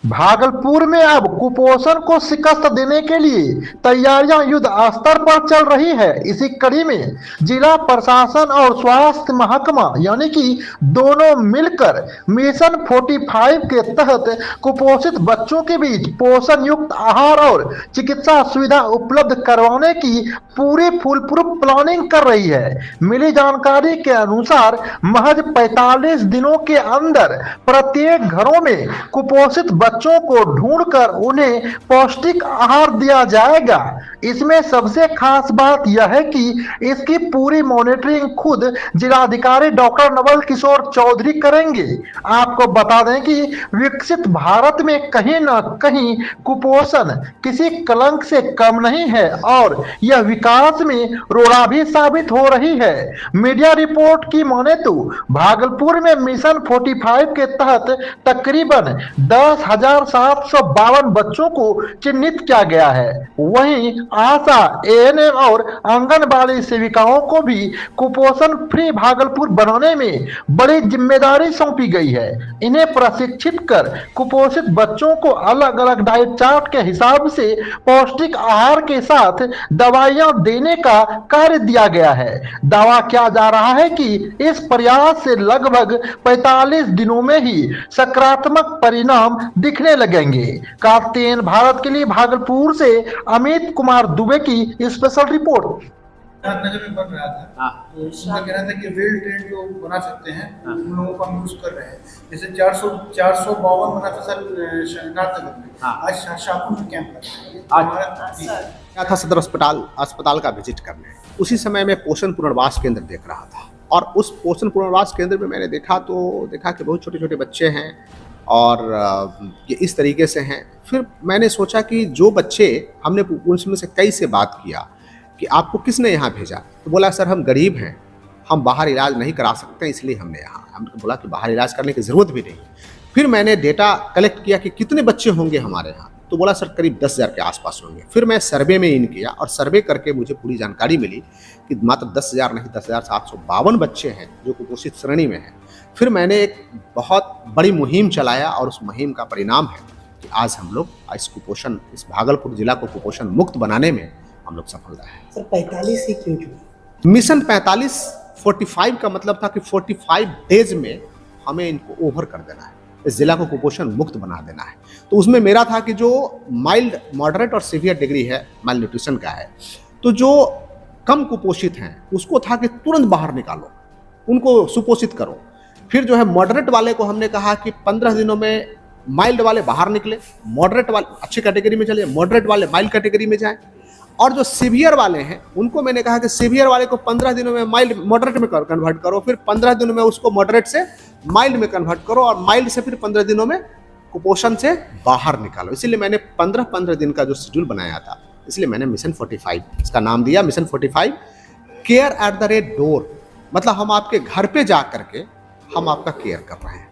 भागलपुर में अब कुपोषण को शिकस्त देने के लिए तैयारियां युद्ध स्तर पर चल रही है। इसी कड़ी में जिला प्रशासन और स्वास्थ्य महकमा यानी कि दोनों मिलकर मिशन 45 के तहत कुपोषित बच्चों के बीच पोषण युक्त आहार और चिकित्सा सुविधा उपलब्ध करवाने की पूरी फुलप्रूफ प्लानिंग कर रही है। मिली जानकारी के अनुसार महज 45 दिनों के अंदर प्रत्येक घरों में कुपोषित बच्चों को ढूंढकर उन्हें पौष्टिक आहार दिया जाएगा। इसमें सबसे खास बात यह है कि इसकी पूरी मॉनिटरिंग खुद जिलाधिकारी डॉक्टर नवल किशोर चौधरी करेंगे। आपको बता दें कि विकसित भारत में कहीं न कहीं कुपोषण किसी कलंक से कम नहीं है और यह विकास में रोड़ा भी साबित हो रही है। मीडिया रिपोर्ट की माने तो भागलपुर में मिशन 45 के तहत तकरीबन 10,752 बच्चों को चिन्हित किया गया है। वहीं आशा, एएनएम और आंगनबाड़ी सेविकाओं को भी कुपोषण फ्री भागलपुर बनाने में बड़ी जिम्मेदारी सौंपी गई है। इन्हें प्रशिक्षित कर कुपोषित बच्चों को अलग अलग डाइट चार्ट के हिसाब से पौष्टिक आहार के साथ दवाइयां देने का कार्य दिया गया है। दावा किया जा रहा है कि इस प्रयास से लगभग 45 दिनों में ही सकारात्मक परिणाम दिखने लगेंगे। कार्तेन भारत के लिए भागलपुर से अमित कुमार दुबे की स्पेशल रिपोर्ट। नगर में बन रहा था। हाँ। तो उसका कहना था कि वेल ट्रेंड जो बना सकते हैं हाँ। उन लोगों को हम यूज कर रहे हैं। जैसे 452 बना था सर नाथनगर में। हाँ। आज शाहपुर में कैंप लगा है। गया था सदर अस्पताल का विजिट करने। उसी समय मैं पोषण पुनर्वास केंद्र देख रहा था और उस पोषण पुनर्वास केंद्र में मैंने देखा कि बहुत छोटे छोटे बच्चे हैं और ये इस तरीके से हैं। फिर मैंने सोचा कि जो बच्चे हमने उनमें से कई से बात किया कि आपको किसने यहाँ भेजा, तो बोला सर हम गरीब हैं, हम बाहर इलाज नहीं करा सकते इसलिए हमने यहाँ। हमने बोला कि बाहर इलाज करने की ज़रूरत भी नहीं। फिर मैंने डेटा कलेक्ट किया कि कितने बच्चे होंगे हमारे यहाँ, तो बोला सर करीब 10,000 के आसपास होंगे। फिर मैं सर्वे में इन किया और सर्वे करके मुझे पूरी जानकारी मिली कि मात्र 10,000 नहीं 10,752 बच्चे हैं जो कुपोषित श्रेणी में हैं। फिर मैंने एक बहुत बड़ी मुहिम चलाया और उस मुहिम का परिणाम है कि आज हम लोग इस भागलपुर जिला को कुपोषण मुक्त बनाने में हम लोग सफल रहे हैं। सर 45 ही क्यों चुना? मिशन 45 का मतलब था कि 45 डेज में हमें इनको ओवर कर देना है, इस जिला को कुपोषण मुक्त बना देना है। तो उसमें मेरा था कि जो माइल्ड, मॉडरेट और सीवियर डिग्री है माइल न्यूट्रिशन का है, तो जो कम कुपोषित हैं उसको था कि तुरंत बाहर निकालो, उनको सुपोषित करो। फिर जो है मॉडरेट वाले को हमने कहा कि 15 दिनों में माइल्ड वाले बाहर निकले, मॉडरेट वाले अच्छी कैटेगरी में चले, मॉडरेट वाले माइल्ड कैटेगरी में जाएं। और जो सीवियर वाले हैं उनको मैंने कहा कि सीवियर वाले को 15 दिनों में मॉडरेट में कन्वर्ट करो, फिर 15 दिनों में उसको मॉडरेट से माइल्ड में कन्वर्ट करो और माइल्ड से फिर 15 दिनों में कुपोषण से बाहर निकालो। इसीलिए मैंने 15 दिन का जो शेड्यूल बनाया था, इसलिए मैंने मिशन 45 इसका नाम दिया। Mission 45 care at the door, मतलब हम आपके घर पे जा करके हम आपका केयर कर रहे हैं।